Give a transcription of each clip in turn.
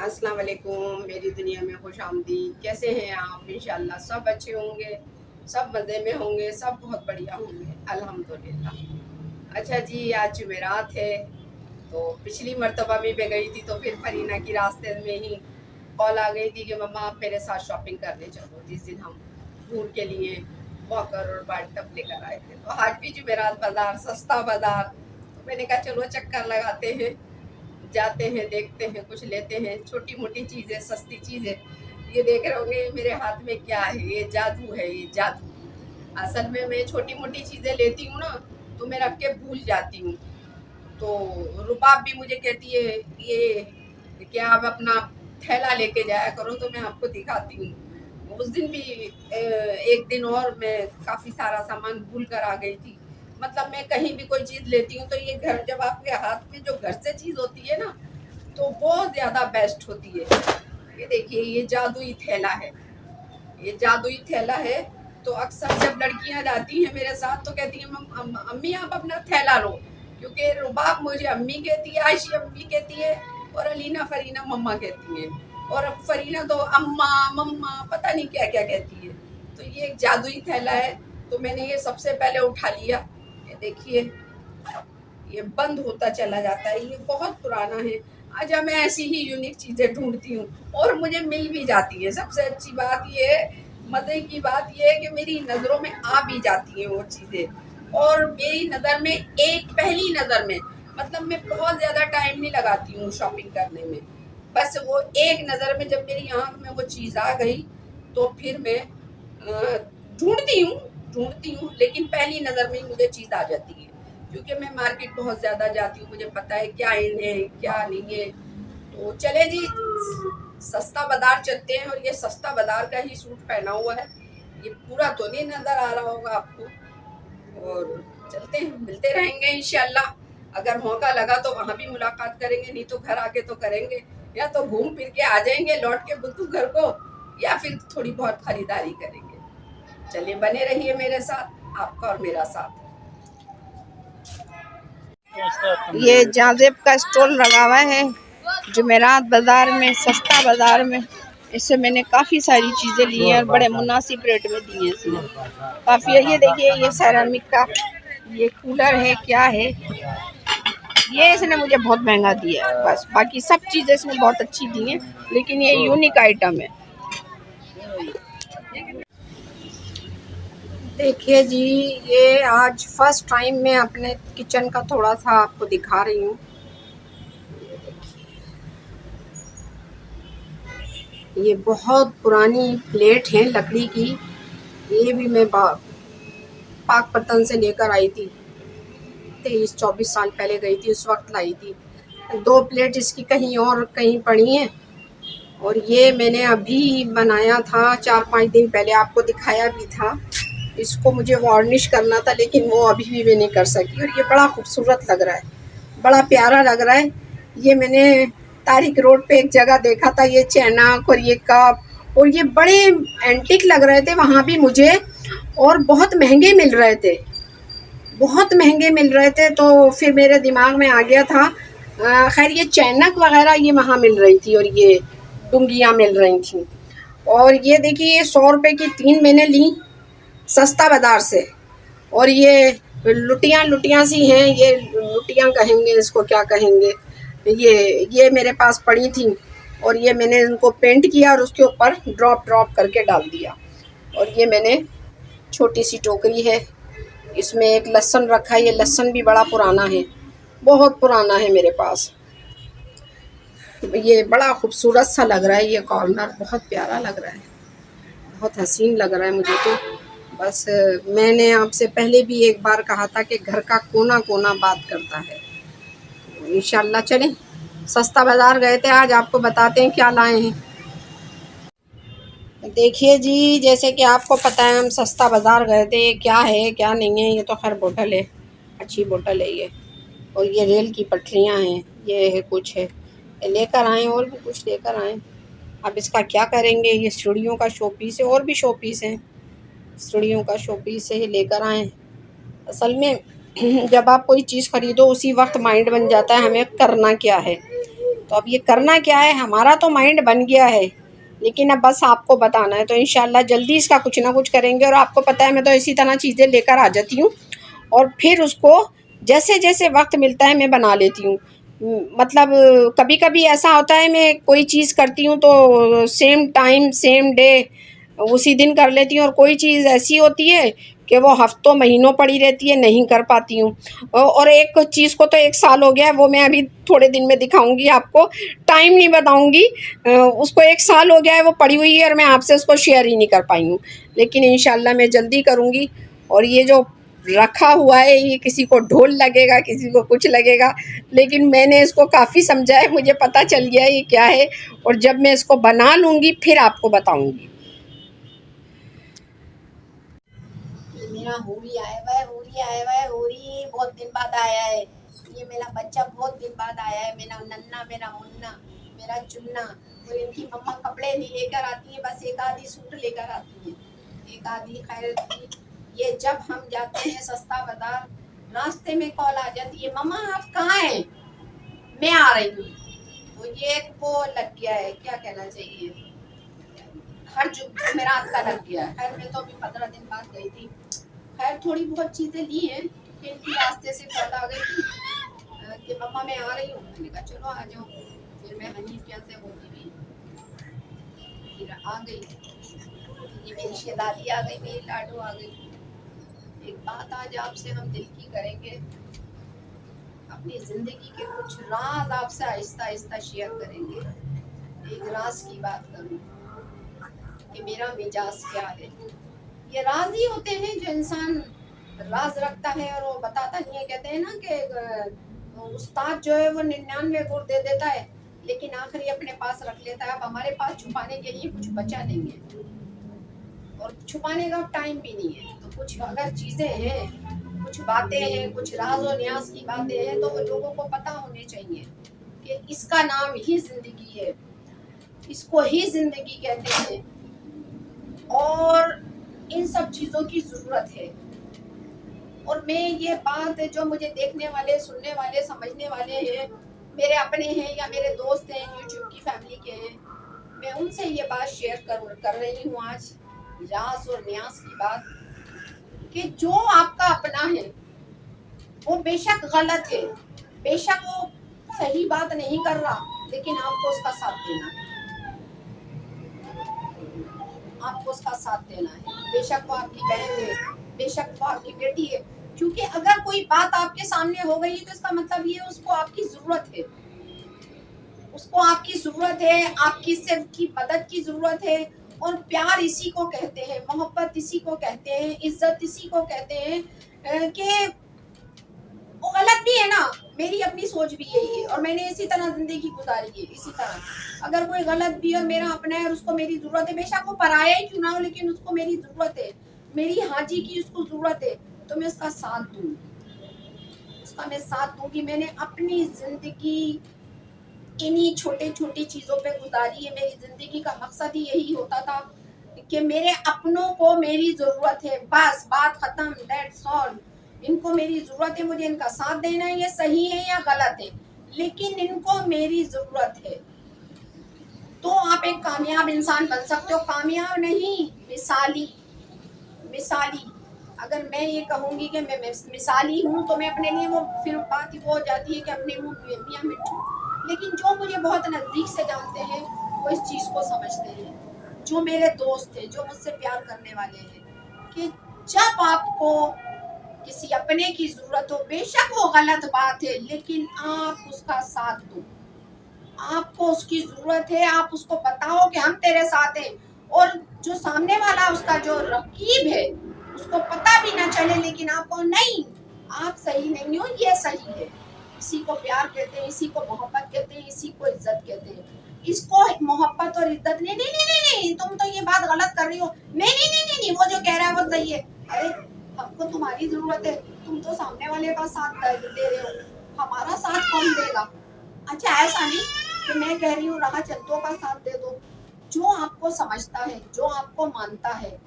अस्सलाम वालेकुम, मेरी दुनिया में खुश आमदीद। कैसे हैं आप? इंशाल्लाह सब अच्छे होंगे, सब मज़े में होंगे, सब बहुत बढ़िया होंगे अल्हम्दुलिल्लाह। अच्छा जी, आज जुमेरात है, तो पिछली मर्तबा भी मैं गई थी तो फिर फरीना की रास्ते में ही कॉल आ गई थी कि मम्मा आप मेरे साथ शॉपिंग करने चलो, जिस दिन हम टूर के लिए वॉकर और बाट टप लेकर आए थे। तो आज भी जुमेरात बाज़ार, सस्ता बाज़ार, तो मैंने कहा चलो चक्कर लगाते हैं, जाते हैं, देखते हैं, कुछ लेते हैं, छोटी मोटी चीज़ें, सस्ती चीज़ें। ये देख रहे होंगे मेरे हाथ में क्या है, ये जादू है, ये जादू। असल में मैं छोटी मोटी चीज़ें लेती हूँ ना, तो मैं रख के भूल जाती हूँ। तो रुबाब भी मुझे कहती है ये क्या आप अपना थैला लेके जाया करो, तो मैं आपको दिखाती हूँ। उस दिन भी एक दिन और मैं काफ़ी सारा सामान भूल कर आ गई थी। मतलब मैं कहीं भी कोई चीज़ लेती हूँ तो ये घर जब आपके हाथ में जो घर से चीज़ होती है ना, तो बहुत ज़्यादा बेस्ट होती है। ये देखिए, ये जादुई थैला है, ये जादुई थैला है। तो अक्सर जब लड़कियां जाती हैं मेरे साथ तो कहती हैं अम्मी आप अपना थैला लो, क्योंकि रुबाब मुझे अम्मी कहती है, आयशी अम्मी कहती है, और अलीना फरीना मम्मा कहती है, और अब फरीना तो अम्मा मम्मा पता नहीं क्या क्या कहती है। तो ये एक जादुई थैला है, तो मैंने ये सबसे पहले उठा लिया। ये देखिए, ये बंद होता चला जाता है, ये बहुत पुराना है। अच्छा, मैं ऐसी ही यूनिक चीज़ें ढूंढती हूँ और मुझे मिल भी जाती है। सबसे अच्छी बात ये है, मज़े की बात ये है कि मेरी नज़रों में आ भी जाती हैं वो चीज़ें, और मेरी नज़र में एक पहली नज़र में, मतलब मैं बहुत ज़्यादा टाइम नहीं लगाती हूँ शॉपिंग करने में। बस वो एक नज़र में जब मेरी आँख में वो चीज़ आ गई तो फिर मैं ढूंढती हूँ, लेकिन पहली नज़र में ही मुझे चीज़ आ जाती है, क्योंकि मैं मार्केट बहुत ज़्यादा जाती हूँ, मुझे पता है क्या इन है क्या नहीं है। तो चले जी, सस्ता बाजार चलते हैं। और ये सस्ता बाजार का ही सूट पहना हुआ है, ये पूरा तो नहीं नज़र आ रहा होगा आपको। और चलते हैं, मिलते रहेंगे इंशाल्लाह। अगर मौका लगा तो वहाँ भी मुलाकात करेंगे, नहीं तो घर आके तो करेंगे, या तो घूम फिर के आ जाएंगे लौट के बुद्धू घर को, या फिर थोड़ी बहुत खरीदारी करेंगे। चलिए, बने रहिए मेरे साथ, आपका और मेरा साथ। ये जाजेब का स्टॉल लगा हुआ है जुमेरात बाज़ार में, सस्ता बाज़ार में। इससे मैंने काफ़ी सारी चीज़ें ली हैं और बड़े मुनासिब रेट में दी हैं इसने। काफ़ी है। ये देखिए, ये सेरामिक का ये कूलर है, क्या है ये, इसने मुझे बहुत महंगा दिया है। बस बाकी सब चीज़ें इसने बहुत अच्छी दी हैं, लेकिन ये यूनिक आइटम है। देखिए जी, ये आज फर्स्ट टाइम मैं अपने किचन का थोड़ा सा आपको दिखा रही हूँ। ये बहुत पुरानी प्लेट है लकड़ी की, ये भी मैं पाकपतन से लेकर आई थी, 23-24 साल पहले गई थी, उस वक्त लाई थी। 2 प्लेट इसकी कहीं और कहीं पड़ी हैं, और ये मैंने अभी बनाया था 4-5 दिन पहले, आपको दिखाया भी था। इसको मुझे वार्निश करना था, लेकिन वो अभी भी मैं नहीं कर सकी। और ये बड़ा खूबसूरत लग रहा है, बड़ा प्यारा लग रहा है। ये मैंने तारिक रोड पे एक जगह देखा था, ये चैनक और ये कप, और ये बड़े एंटीक लग रहे थे वहाँ भी मुझे, और बहुत महंगे मिल रहे थे, बहुत महंगे मिल रहे थे। तो फिर मेरे दिमाग में आ गया था, खैर ये चैनक वगैरह ये वहाँ मिल रही थी, और ये डुंगियाँ मिल रही थी। और ये देखिए, ये 100 रुपये की 3 मैंने ली सस्ता बाज़ार से। और ये लुटियाँ सी हैं, ये लुटियाँ कहेंगे इसको, क्या कहेंगे, ये मेरे पास पड़ी थी, और ये मैंने इनको पेंट किया और उसके ऊपर ड्रॉप करके डाल दिया। और ये मैंने छोटी सी टोकरी है, इसमें एक लहसुन रखा है। ये लहसुन भी बड़ा पुराना है, बहुत पुराना है मेरे पास। ये बड़ा खूबसूरत सा लग रहा है, ये कॉर्नर बहुत प्यारा लग रहा है, बहुत हसीन लग रहा है मुझे तो। बस मैंने आपसे पहले भी एक बार कहा था कि घर का कोना कोना बात करता है। तो इंशाल्लाह चलें, सस्ता बाज़ार गए थे, आज आपको बताते हैं क्या लाए हैं। देखिए जी, जैसे कि आपको पता है हम सस्ता बाज़ार गए थे, क्या है क्या नहीं है। ये तो खैर बोतल है, अच्छी बोतल है ये। और ये रेल की पटरियाँ हैं, ये है कुछ है, लेकर आए, और भी कुछ लेकर आए। अब इसका क्या करेंगे, ये सीढ़ियों का शो पीस है, और भी शो पीस हैं, सीढ़ियों का शो पीस है, लेकर आए। असल में जब आप कोई चीज़ ख़रीदो उसी वक्त माइंड बन जाता है हमें करना क्या है। तो अब ये करना क्या है, हमारा तो माइंड बन गया है, लेकिन अब बस आपको बताना है। तो इंशाल्लाह जल्दी इसका कुछ ना कुछ करेंगे। और आपको पता है मैं तो इसी तरह चीज़ें लेकर आ जाती हूँ और फिर उसको जैसे जैसे वक्त मिलता है मैं बना लेती हूँ। मतलब कभी कभी ऐसा होता है मैं कोई चीज़ करती हूँ तो सेम टाइम सेम डे उसी दिन कर लेती हूँ, और कोई चीज़ ऐसी होती है कि वो हफ्तों महीनों पड़ी रहती है, नहीं कर पाती हूँ। और एक चीज़ को तो 1 साल हो गया है, वो मैं अभी थोड़े दिन में दिखाऊंगी आपको, टाइम नहीं बताऊंगी। उसको 1 साल हो गया है, वो पड़ी हुई है और मैं आपसे उसको शेयर ही नहीं कर पाई हूँ, लेकिन इंशाल्लाह मैं जल्दी करूँगी। और ये जो रखा हुआ है ये किसी को ढोल लगेगा, किसी को कुछ लगेगा, लेकिन मैंने इसको काफ़ी समझा है, मुझे पता चल गया है ये क्या है। और जब मैं इसको बना लूँगी फिर आपको बताऊँगी। मेरा होरी आया हुआ है, होरी आया हुआ है, होरी बहुत दिन बाद आया है। ये मेरा बच्चा बहुत दिन बाद आया है, मेरा नन्ना, मेरा मुन्ना, मेरा चुन्ना। और इनकी मम्मा कपड़े नहीं लेकर आती है, बस एक आधी सूट लेकर आती है, एक आधी। खैर ये जब हम जाते हैं सस्ता बाजार, रास्ते में कॉल आ जाती है, मम्मा आप कहाँ हैं, मैं आ रही हूँ। तो ये वो लग गया है, क्या कहना चाहिए, हर जुमेरात का लग गया है। खैर मैं तो अभी 15 दिन बाद गई थी। खैर थोड़ी बहुत चीज़ें ली हैं क्योंकि इनकी रास्ते से कॉल आ गई थी कि मम्मा मैं आ रही हूँ। मैंने कहा चलो आ जाओ। फिर मैं हनीफिया से होती हुई फिर आ गई। ये मेरी शहजादी आ गई, मेरी लाडो आ गई। एक बात आज आपसे हम दिल की करेंगे, अपनी ज़िंदगी के कुछ राज आपसे आहिस्ता आहिस्ता शेयर करेंगे। एक राज की बात करूँ कि मेरा मिजाज क्या है। ये राज ही होते हैं जो इंसान राज रखता है और वो बताता नहीं है। कहते हैं ना कि उस्ताद जो है वो 99 गुण दे देता है लेकिन आखिरी अपने पास रख लेता है। अब हमारे पास छुपाने के लिए कुछ बचा नहीं है और छुपाने का टाइम भी नहीं है। तो कुछ अगर चीजें हैं, कुछ बातें हैं, कुछ राज और न्याज की बातें हैं तो वो लोगों को पता होने चाहिए कि इसका नाम ही जिंदगी है, इसको ही जिंदगी कहते हैं और इन सब चीजों की जरूरत है। और मैं ये बात जो मुझे देखने वाले, सुनने वाले, समझने वाले हैं, मेरे अपने हैं या मेरे दोस्त हैं, यूट्यूब की फैमिली के हैं, मैं उनसे ये बात शेयर कर रही हूँ आज, राज और न्याज की बात, कि जो आपका अपना है वो बेशक गलत है, बेशक वो सही बात नहीं कर रहा, लेकिन आपको उसका साथ देना है, आपको उसका साथ देना है। बेशक वो आपकी बहन है, बेशक वो आपकी बेटी है, क्योंकि अगर कोई बात आपके सामने हो गई तो इसका मतलब ये उसको आपकी जरूरत है, उसको आपकी जरूरत है, आपकी सिर्फ की मदद की जरूरत है। और प्यार इसी को कहते हैं, मोहब्बत इसी को कहते हैं, इज्जत इसी को कहते हैं कि वो गलत भी है ना। मेरी अपनी सोच भी यही है और मैंने इसी तरह जिंदगी गुजारी है। इसी तरह अगर कोई गलत भी और मेरा अपना है और उसको मेरी जरूरत है, बेशक वो पराया ही क्यों ना हो, लेकिन उसको मेरी जरूरत है, मेरी हाजी की उसको जरूरत है, तो मैं उसका साथ दूंगी, उसका मैं साथ दूंगी। मैंने अपनी जिंदगी इन्हीं छोटे छोटी चीजों पे गुजारी है। मेरी जिंदगी का मकसद ही यही होता था कि मेरे अपनों को मेरी जरूरत है, बस बात खत्म, दैट्स ऑल। इनको मेरी जरूरत है, मुझे इनका साथ देना है, ये सही है या गलत है, लेकिन इनको मेरी जरूरत है। तो आप एक कामयाब इंसान बन सकते हो, कामयाब नहीं, मिसाली। मिसाली अगर मैं ये कहूंगी कि मैं मिसाली हूँ तो मैं अपने लिए, वो फिर बात वो हो जाती है कि अपने मुंह मियाँ मिट्टू। लेकिन जो मुझे बहुत नजदीक से जानते हैं वो इस चीज को समझते हैं, जो मेरे दोस्त हैं, जो मुझसे प्यार करने वाले हैं, कि जब आपको किसी अपने की जरूरत हो, बेशक वो गलत बात है, लेकिन आप उसका साथ दो। आपको उसकी जरूरत है, आप उसको बताओ कि हम तेरे साथ हैं। और जो सामने वाला उसका जो रकीब है उसको पता भी ना चले, लेकिन आपको नहीं, आप सही नहीं हो, ये सही है। इसी को प्यार कहते हैं, इसी को मोहब्बत कहते हैं, इसी को इज्जत कहते हैं। इसको मोहब्बत और इज्जत, नहीं नहीं नहीं नहीं नहीं, तुम तो ये बात गलत कर रही हो, नहीं नहीं नहीं नहीं, नहीं वो जो कह रहा है वो सही है। अरे हमको तुम्हारी जरूरत है, तुम तो सामने वाले का साथ दे रहे हो, हमारा साथ कौन देगा। अच्छा ऐसा नहीं कि मैं कह रही हूँ राह चलतों का साथ दे दो। जो आपको समझता है, जो आपको मानता है,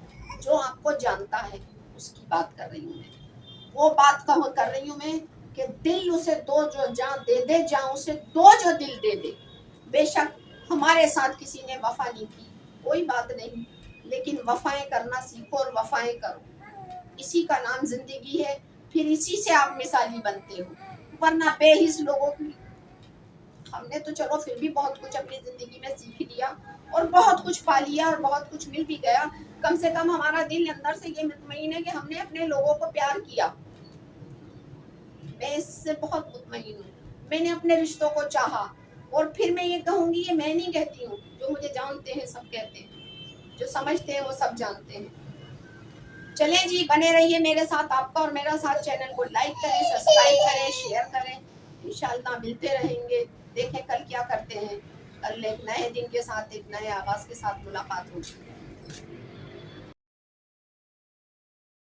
जो आपको जानता है, उसकी बात कर रही हूँ मैं। वो बात कर रही हूँ मैं कि दिल उसे दो जो जहाँ दे दे, जहाँ उसे दो जो दिल दे दे। बेशक हमारे साथ किसी ने वफा नहीं की, कोई बात नहीं, लेकिन वफाएं करना सीखो और वफाएं करो। इसी का नाम जिंदगी है, फिर इसी से आप मिसाली बनते हो। वरना बेहिस लोगों की, हमने तो चलो फिर भी बहुत कुछ अपनी जिंदगी में सीख लिया और बहुत कुछ पा लिया और बहुत कुछ मिल भी गया। कम से कम हमारा दिल अंदर से ये मुतमईन है कि हमने अपने लोगों को प्यार किया। मैं इससे बहुत मुतमईन हूँ, मैंने अपने रिश्तों को चाहा। और फिर मैं ये कहूंगी, ये मैं नहीं कहती हूँ, जो मुझे जानते हैं सब कहते हैं, जो समझते हैं वो सब जानते हैं। चलें जी, बने रहिए मेरे साथ, आपका और मेरा साथ। चैनल को लाइक करें, सब्सक्राइब करें, शेयर करें। इंशाल्लाह मिलते रहेंगे, देखें कल क्या करते हैं। कल एक नए दिन के साथ, एक नए आगाज के साथ मुलाकात होगी।